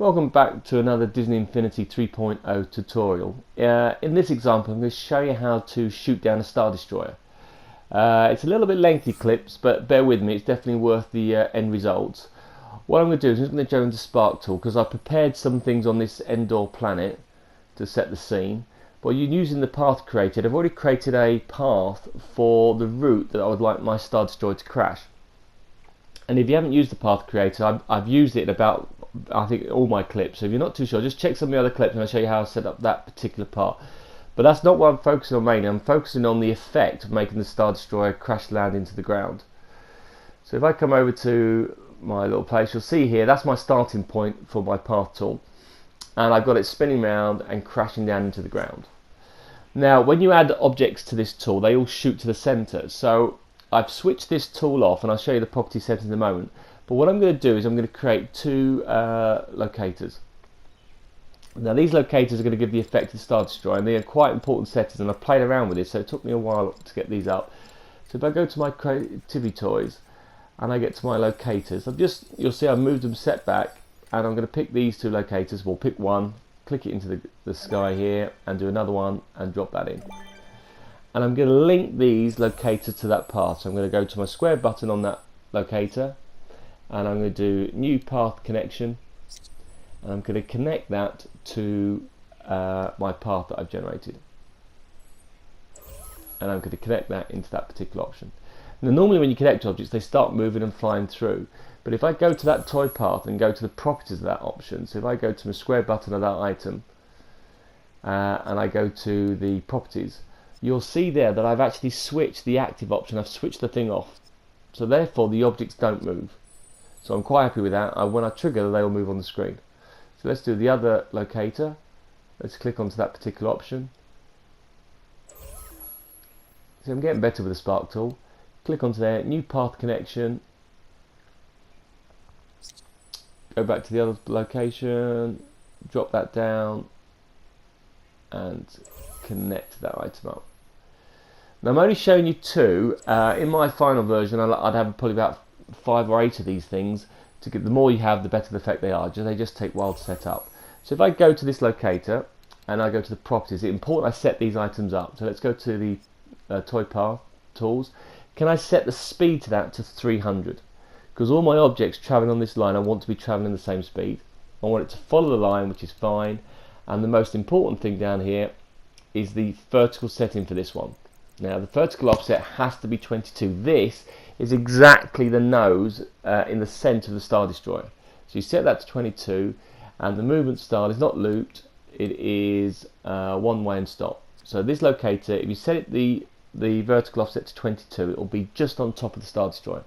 Welcome back to another Disney Infinity 3.0 tutorial. In this example I'm going to show you how to shoot down a Star Destroyer. It's a little bit lengthy clips, but bear with me, it's definitely worth the end results. What I'm going to do is I'm just going to go into Spark Tool because I've prepared some things on this Endor planet to set the scene. But you're using the path created. I've already created a path for the route that I would like my Star Destroyer to crash. And if you haven't used the path creator, I've used it in about, I think, all my clips. So if you're not too sure, just check some of the other clips and I'll show you how I set up that particular part. But that's not what I'm focusing on mainly. I'm focusing on the effect of making the Star Destroyer crash land into the ground. So if I come over to my little place, you'll see here, that's my starting point for my path tool. And I've got it spinning around and crashing down into the ground. Now, when you add objects to this tool, they all shoot to the center. So I've switched this tool off, and I'll show you the property settings in a moment. But what I'm going to do is I'm going to create two locators. Now these locators are going to give the effect of Star Destroyer, and they are quite important settings, and I've played around with this, so it took me a while to get these up. So if I go to my Creativity Toys, and I get to my locators, you'll see I've moved them set back, and I'm going to pick these two locators. We'll pick one, click it into the sky here, and do another one, and drop that in. And I'm going to link these locators to that path. So I'm going to go to my square button on that locator, and I'm going to do new path connection, and I'm going to connect that to my path that I've generated, and I'm going to connect that into that particular option. Now normally when you connect objects, they start moving and flying through, but if I go to that toy path and go to the properties of that option, so if I go to my square button of that item and I go to the properties, you'll see there that I've actually switched the active option. I've switched the thing off, so therefore the objects don't move. So I'm quite happy with that. When I trigger, they will move on the screen. So let's do the other locator. Let's click onto that particular option. So I'm getting better with the Spark tool. Click onto there, new path connection. Go back to the other location, drop that down, and connect that item up. Now I'm only showing you two. In my final version, I'd have probably about 5 or 8 of these things. To get, the more you have, the better the effect they are. They just take a while to set up. So if I go to this locator and I go to the properties, it's important I set these items up. So let's go to the toy path tools. Can I set the speed to that to 300? Because all my objects traveling on this line, I want to be traveling the same speed. I want it to follow the line, which is fine. And the most important thing down here is the vertical setting for this one. Now the vertical offset has to be 22. This is exactly the nose in the center of the Star Destroyer. So you set that to 22, and the movement style is not looped, it is one way and stop. So this locator, if you set it the vertical offset to 22, it will be just on top of the Star Destroyer.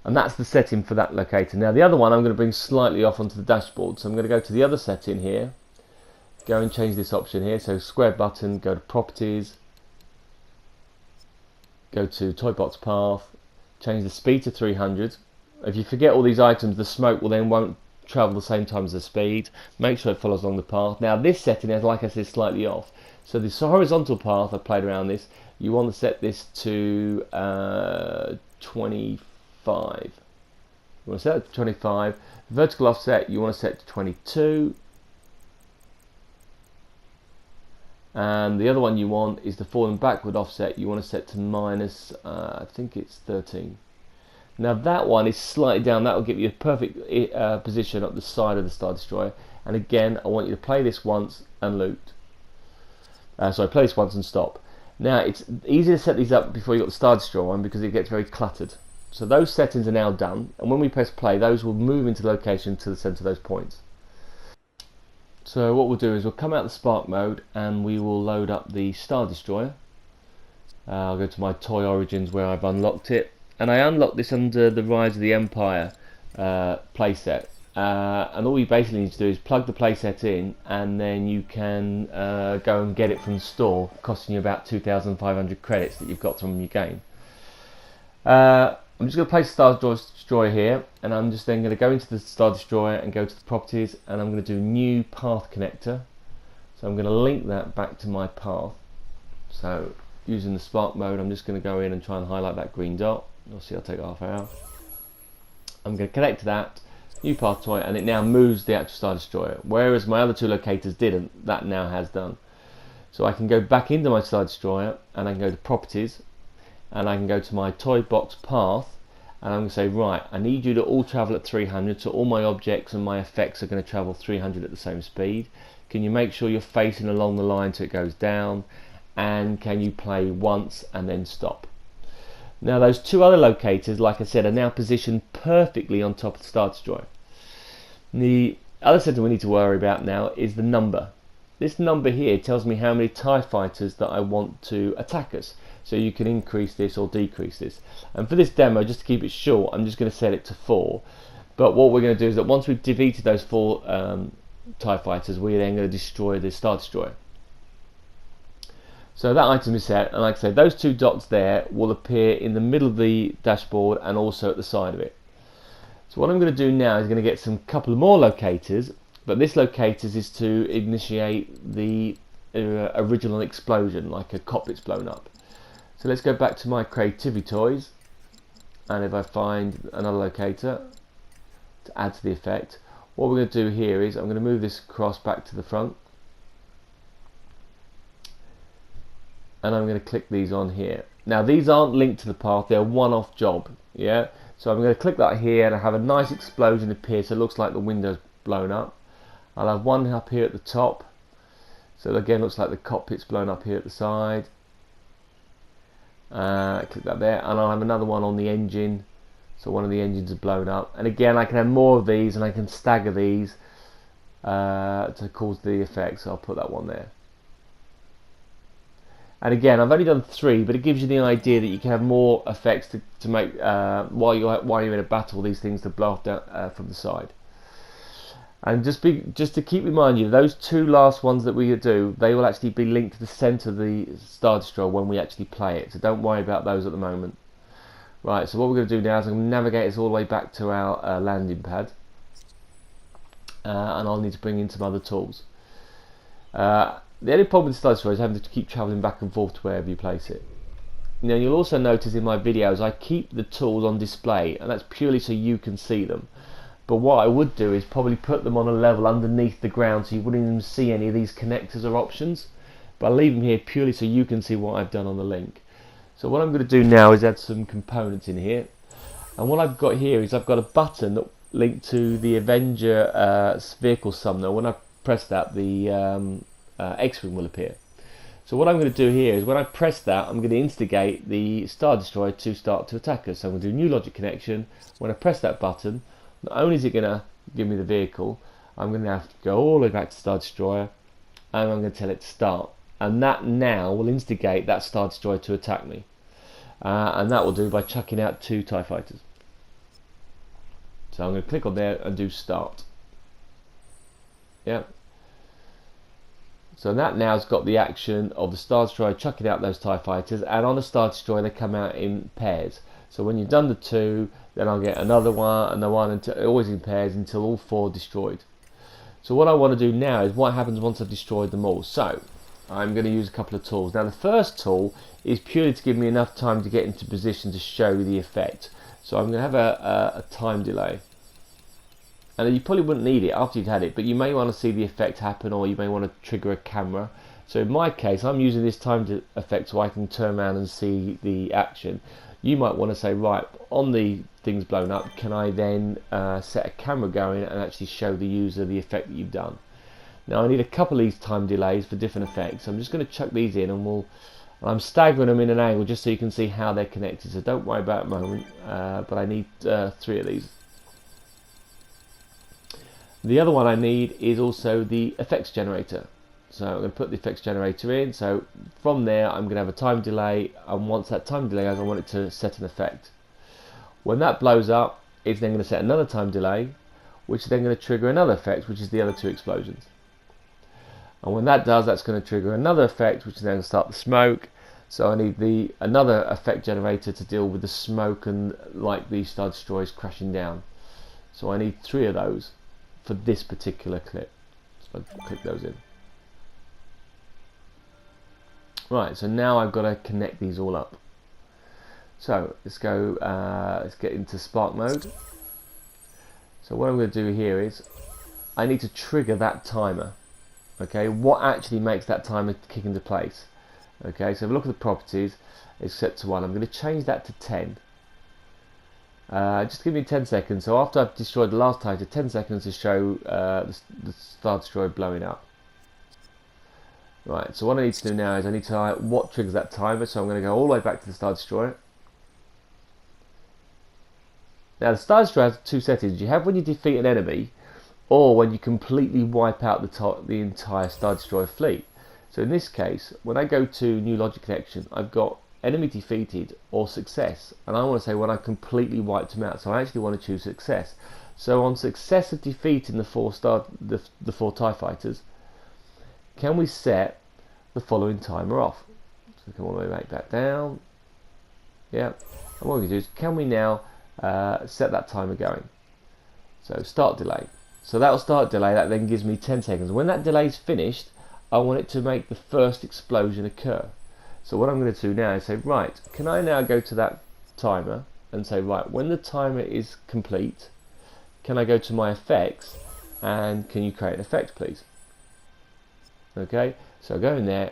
And that's the setting for that locator. Now the other one I'm going to bring slightly off onto the dashboard. So I'm going to go to the other setting here, go and change this option here. So square button, go to properties, go to toy box path, change the speed to 300. If you forget all these items, the smoke will then won't travel the same time as the speed. Make sure it follows along the path. Now this setting is, like I said, slightly off. So this horizontal path, I've played around this, you want to set this to 25. You want to set it to 25. Vertical offset you want to set to 22. And the other one you want is the forward and backward offset. You want to set to minus, I think it's 13. Now that one is slightly down. That will give you a perfect position up the side of the Star Destroyer. And again, I want you to play this once and loop. Play this once and stop. Now it's easy to set these up before you got the Star Destroyer one because it gets very cluttered. So those settings are now done, and when we press play, those will move into location to the center of those points. So what we'll do is we'll come out of the Spark mode and we will load up the Star Destroyer. I'll go to my Toy Origins where I've unlocked it, and I unlocked this under the Rise of the Empire playset. And all you basically need to do is plug the playset in, and then you can go and get it from the store, costing you about 2,500 credits that you've got from your game. I'm just going to place Star Destroyer here, and I'm just then going to go into the Star Destroyer and go to the properties, and I'm going to do new path connector. So I'm going to link that back to my path. So using the Spark mode, I'm just going to go in and try and highlight that green dot. You'll see I'll take half hour. I'm going to connect to that, new path to it, and it now moves the actual Star Destroyer, whereas my other two locators didn't. That now has done. So I can go back into my Star Destroyer, and I can go to properties, and I can go to my toy box path, and I'm going to say, right, I need you to all travel at 300, so all my objects and my effects are going to travel 300 at the same speed. Can you make sure you're facing along the line so it goes down, and can you play once and then stop? Now those two other locators, like I said, are now positioned perfectly on top of the Star Destroyer. The other setting we need to worry about now is the number. This number here tells me how many TIE fighters that I want to attack us. So you can increase this or decrease this. And for this demo, just to keep it short, I'm just going to set it to 4. But what we're going to do is that once we've defeated those 4 TIE fighters, we're then going to destroy the Star Destroyer. So that item is set, and like I said, those 2 dots there will appear in the middle of the dashboard and also at the side of it. So what I'm going to do now is going to get some couple of more locators, but this locators is to initiate the original explosion, like a cockpit's blown up. So let's go back to my creativity toys, and if I find another locator to add to the effect, what we're going to do here is I'm going to move this across back to the front, and I'm going to click these on here. Now these aren't linked to the path, they're a one-off job, yeah? So I'm going to click that here and I have a nice explosion appear, so it looks like the window's blown up. I'll have one up here at the top, so again looks like the cockpit's blown up here at the side. Click that there, and I'll have another one on the engine, so one of the engines is blown up. And again I can have more of these, and I can stagger these to cause the effect, so I'll put that one there. And again, I've only done 3, but it gives you the idea that you can have more effects to make while you're in a battle, these things to blow off down, from the side. And just to keep in mind, those 2 last ones that we do, they will actually be linked to the centre of the Star Destroyer when we actually play it. So don't worry about those at the moment. Right. So what we're going to do now is I'm going to navigate us all the way back to our landing pad, and I'll need to bring in some other tools. The only problem with the Star Destroyer is having to keep travelling back and forth to wherever you place it. Now you'll also notice in my videos I keep the tools on display, and that's purely so you can see them. But what I would do is probably put them on a level underneath the ground so you wouldn't even see any of these connectors or options. But I'll leave them here purely so you can see what I've done on the link. So what I'm going to do now is add some components in here. And what I've got here is I've got a button that linked to the Avenger vehicle summoner. When I press that, the X-Wing will appear. So what I'm going to do here is when I press that, I'm going to instigate the Star Destroyer to start to attack us. So I'm going to do new logic connection. When I press that button, not only is it going to give me the vehicle, I'm going to have to go all the way back to Star Destroyer, and I'm going to tell it to start. And that now will instigate that Star Destroyer to attack me. And that will do by chucking out 2 TIE fighters. So I'm going to click on there and do start. Yeah. So that now has got the action of the Star Destroyer chucking out those TIE fighters, and on the Star Destroyer they come out in pairs. So when you've done the 2, then I'll get another one and the one, until, always in pairs until all 4 are destroyed. So what I want to do now is what happens once I've destroyed them all. So I'm going to use a couple of tools. Now the first tool is purely to give me enough time to get into position to show the effect. So I'm going to have a time delay. And you probably wouldn't need it after you've had it, but you may want to see the effect happen, or you may want to trigger a camera. So in my case, I'm using this time effect so I can turn around and see the action. You might want to say, right, on the things blown up, can I then set a camera going and actually show the user the effect that you've done? Now I need a couple of these time delays for different effects. I'm just going to chuck these in, and I'm staggering them in an angle just so you can see how they're connected. So don't worry about it at the moment, but I need 3 of these. The other one I need is also the effects generator. So I'm going to put the effects generator in. So from there I'm going to have a time delay, and once that time delay goes, I want it to set an effect. When that blows up, it's then going to set another time delay, which is then going to trigger another effect, which is the other 2 explosions. And when that does, that's going to trigger another effect, which is then going to start the smoke. So I need another effect generator to deal with the smoke and like the Star Destroyers crashing down. So I need 3 of those for this particular clip. So I click those in. Right, so now I've got to connect these all up. So let's go. Let's get into Spark mode. So what I'm going to do here is I need to trigger that timer. Okay, what actually makes that timer kick into place? Okay, so if I look at the properties, it's set to 1. I'm going to change that to 10. Just give me 10 seconds. So after I've destroyed the last timer, 10 seconds to show the Star Destroyer blowing up. Right, so what I need to do now is I need to what triggers that timer. So I'm going to go all the way back to the Star Destroyer. Now the Star Destroyer has 2 settings. You have when you defeat an enemy, or when you completely wipe out the entire Star Destroyer fleet. So in this case, when I go to New Logic Connection, I've got enemy defeated or success, and I want to say when I've completely wiped them out. So I actually want to choose success. So on success of defeating the 4 TIE fighters, can we set the following timer off? So come all the way back down. Yeah. And what we do is, can we now set that timer going? So start delay. So that will start delay. That then gives me 10 seconds. When that delay is finished, I want it to make the first explosion occur. So what I'm going to do now is say, right, can I now go to that timer and say, right, when the timer is complete, can I go to my effects and can you create an effect, please? Okay, so go in there,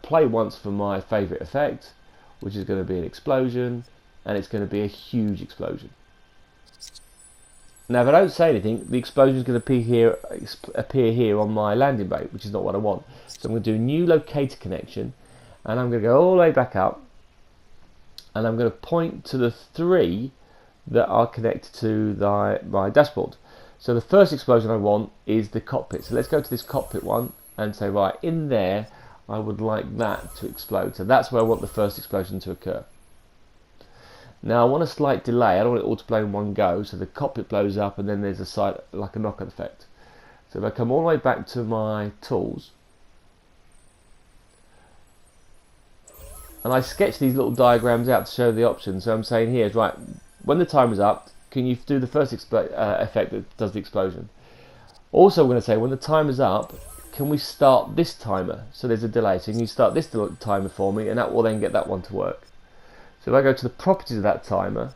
play once for my favorite effect, which is going to be an explosion, and it's going to be a huge explosion. Now if I don't say anything, the explosion is going to appear here on my landing bay, which is not what I want. So I'm going to do new locator connection, and I'm going to go all the way back up, and I'm going to point to the 3 that are connected to my dashboard. So the first explosion I want is the cockpit. So let's go to this cockpit one and say, right, in there I would like that to explode. So that's where I want the first explosion to occur. Now I want a slight delay. I don't want it all to blow in one go, so the cockpit blows up and then there's a side, like a knock-on effect. So if I come all the way back to my tools, and I sketch these little diagrams out to show the options. So I'm saying here is, right, when the timer's up, can you do the first effect that does the explosion? Also I'm going to say, when the timer's up, can we start this timer? So there's a delay. So can you start this timer for me, and that will then get that one to work. So if I go to the properties of that timer,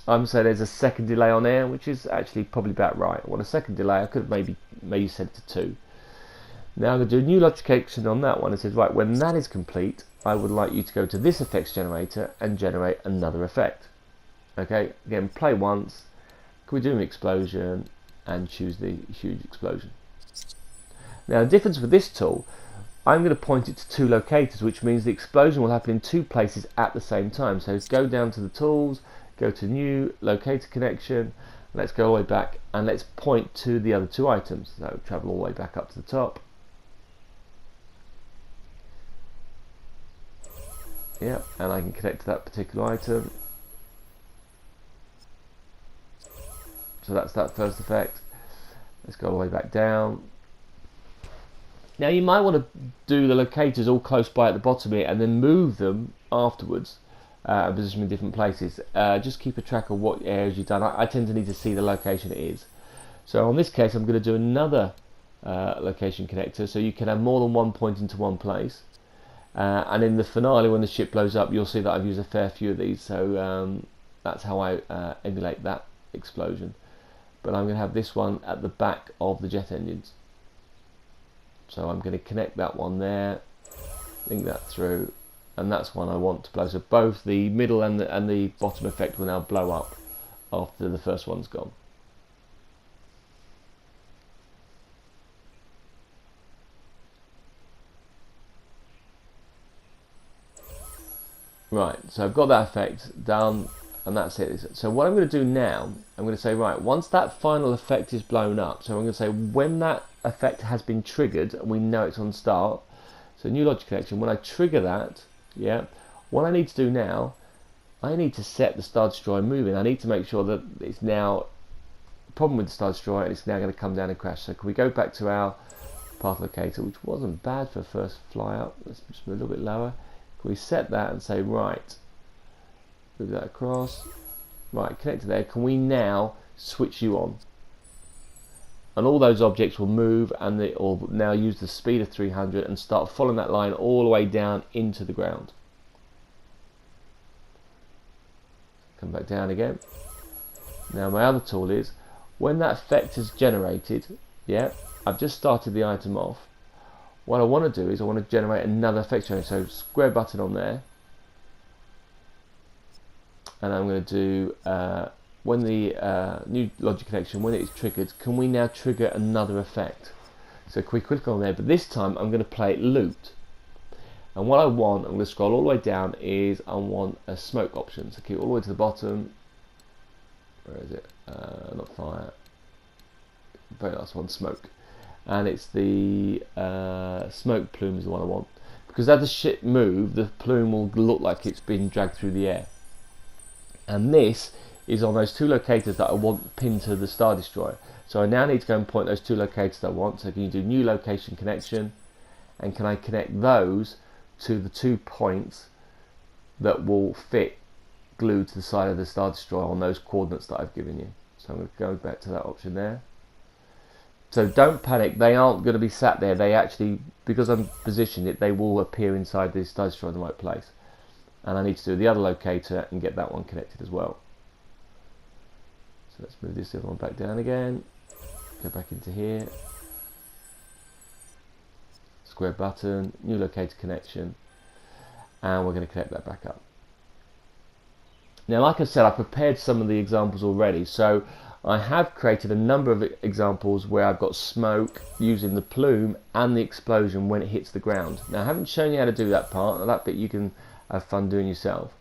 I'm saying there's a second delay on there, which is actually probably about right. I want a second delay. I could have maybe set it to 2. Now I'm going to do a new logication on that one. It says, right, when that is complete, I would like you to go to this effects generator and generate another effect. Okay, again, play once. Can we do an explosion and choose the huge explosion? Now the difference with this tool, I'm going to point it to 2 locators, which means the explosion will happen in 2 places at the same time. So go down to the tools, go to new locator connection, let's go all the way back and let's point to the other 2 items. So travel all the way back up to the top. Yeah, and I can connect to that particular item. So that's that first effect. Let's go all the way back down. Now you might want to do the locators all close by at the bottom here and then move them afterwards and position them in different places. Just keep a track of what areas you've done. I tend to need to see the location it is. So on this case I'm going to do another location connector, so you can have more than one point into one place. And in the finale, when the ship blows up, you'll see that I've used a fair few of these. So that's how I emulate that explosion. But I'm going to have this one at the back of the jet engines. So I'm going to connect that one there, link that through, and that's one I want to blow. So both the middle and the bottom effect will now blow up after the first one's gone. Right, so I've got that effect done, and that's it. So what I'm going to do now, I'm going to say, right, once that final effect is blown up, so I'm going to say when that effect has been triggered, and we know it's on start, so new logic connection, when I trigger that, yeah, what I need to do now, I need to set the Star Destroyer moving. I need to make sure that it's now, problem with the Star Destroyer, and it's now going to come down and crash. So can we go back to our path locator, which wasn't bad for first fly up, let's just move a little bit lower. We set that and say, right, move that across, right, connect to there. Can we now switch you on? And all those objects will move, and they will now use the speed of 300 and start following that line all the way down into the ground. Come back down again. Now my other tool is, when that effect is generated, yeah, I've just started the item off. What I want to do is I want to generate another effect generator. So square button on there, and I'm going to do when the new logic connection, when it is triggered, can we now trigger another effect? So can we click on there, but this time I'm going to play it looped. And what I want, I'm going to scroll all the way down, is I want a smoke option. So keep it all the way to the bottom. Where is it? Not fire. Very last one, smoke. And it's the smoke plume is the one I want. Because as the ship moves, the plume will look like it's been dragged through the air. And this is on those two locators that I want pinned to the Star Destroyer. So I now need to go and point those two locators that I want. So can you do new location connection, and can I connect those to the 2 points that will fit glued to the side of the Star Destroyer on those coordinates that I've given you. So I'm going to go back to that option there. So don't panic, they aren't going to be sat there. They actually, because I'm positioned it, they will appear inside the Star Destroyer in the right place. And I need to do the other locator and get that one connected as well. So let's move this other one back down again. Go back into here. Square button, new locator connection, and we're going to connect that back up. Now, like I said, I prepared some of the examples already, so I have created a number of examples where I've got smoke using the plume and the explosion when it hits the ground. Now, I haven't shown you how to do that part. That bit you can have fun doing yourself.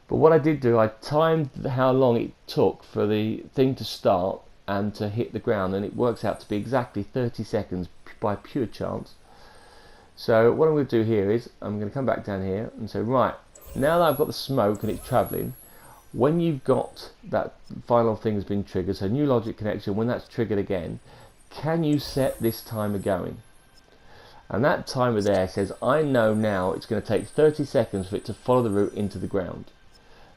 But what I did do, I timed how long it took for the thing to start and to hit the ground, and it works out to be exactly 30 seconds by pure chance. So what I'm going to do here is I'm going to come back down here and say, right, now that I've got the smoke and it's travelling, when you've got that final thing has been triggered, so new logic connection, when that's triggered again, can you set this timer going? And that timer there says, I know now it's going to take 30 seconds for it to follow the route into the ground.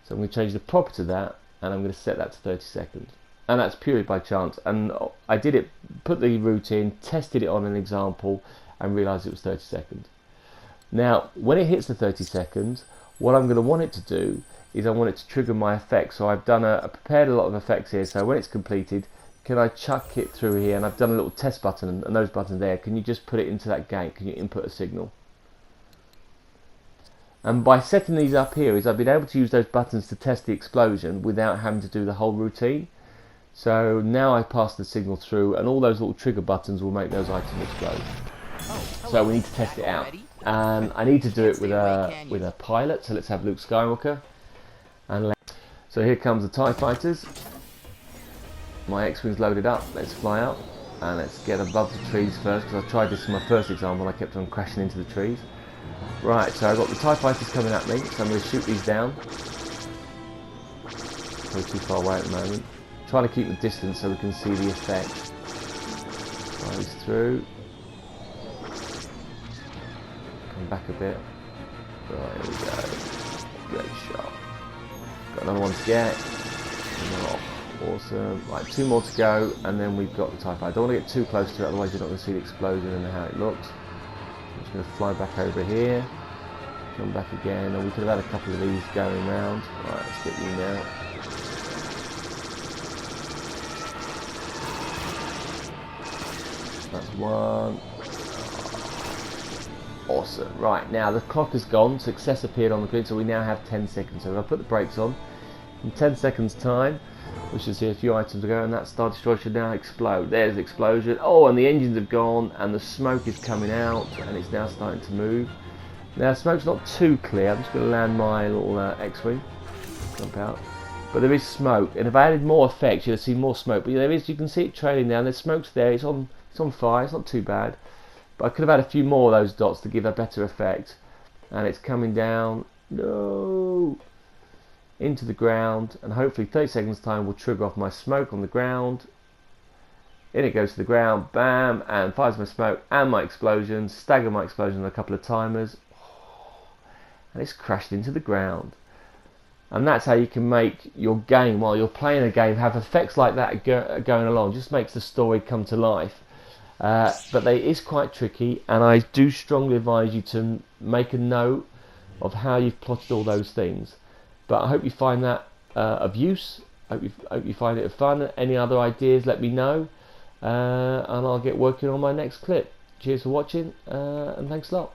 So I'm going to change the property to that, and I'm going to set that to 30 seconds. And that's purely by chance. And I did it, put the route in, tested it on an example, and realised it was 30 seconds. Now, when it hits the 30 seconds, what I'm going to want it to do is I want it to trigger my effect. So I've prepared a lot of effects here. So when it's completed, can I chuck it through here? And I've done a little test button, and those buttons there, can you just put it into that gate? Can you input a signal? And by setting these up here, I've been able to use those buttons to test the explosion without having to do the whole routine. So now I pass the signal through, and all those little trigger buttons will make those items explode. So we need to test it out, and I need to do it with a pilot. So let's have Luke Skywalker, and so here comes the TIE fighters. My X-wing's loaded up. Let's fly up, and let's get above the trees first, because I tried this in my first example and I kept on crashing into the trees. Right, so I've got the TIE fighters coming at me, so I'm going to shoot these down. Probably too far away at the moment. Try to keep the distance so we can see the effect. Fly these through. Come back a bit. Right, here we go. Great shot. Got another one to get. Awesome. Right, 2 more to go, and then we've got the TIE fighter. I don't want to get too close to it, otherwise you're not going to see the explosion and how it looks. I'm just going to fly back over here. Come back again, and we could have had a couple of these going round. Right, let's get you now. That's one. Awesome. Right, now the clock has gone, success appeared on the grid, so we now have 10 seconds. So if I put the brakes on, in 10 seconds time, we should see a few items go, and that Star Destroyer should now explode. There's the explosion. Oh, and the engines have gone, and the smoke is coming out, and it's now starting to move. Now, smoke's not too clear. I'm just going to land my little X-wing, jump out. But there is smoke, and if I added more effects, you'd see more smoke. But there is, you can see it trailing down. There's smoke's there. It's on fire. It's not too bad. But I could have had a few more of those dots to give a better effect. And it's coming down. No. Into the ground, and hopefully 30 seconds time will trigger off my smoke on the ground. In it goes to the ground, bam, and fires my smoke and my explosion, stagger my explosion on a couple of timers, and it's crashed into the ground. And that's how you can make your game, while you're playing a game, have effects like that going along. Just makes the story come to life. But it is quite tricky, and I do strongly advise you to make a note of how you've plotted all those things. But I hope you find that of use, Hope you find it fun. Any other ideas, let me know, and I'll get working on my next clip. Cheers for watching, and thanks a lot.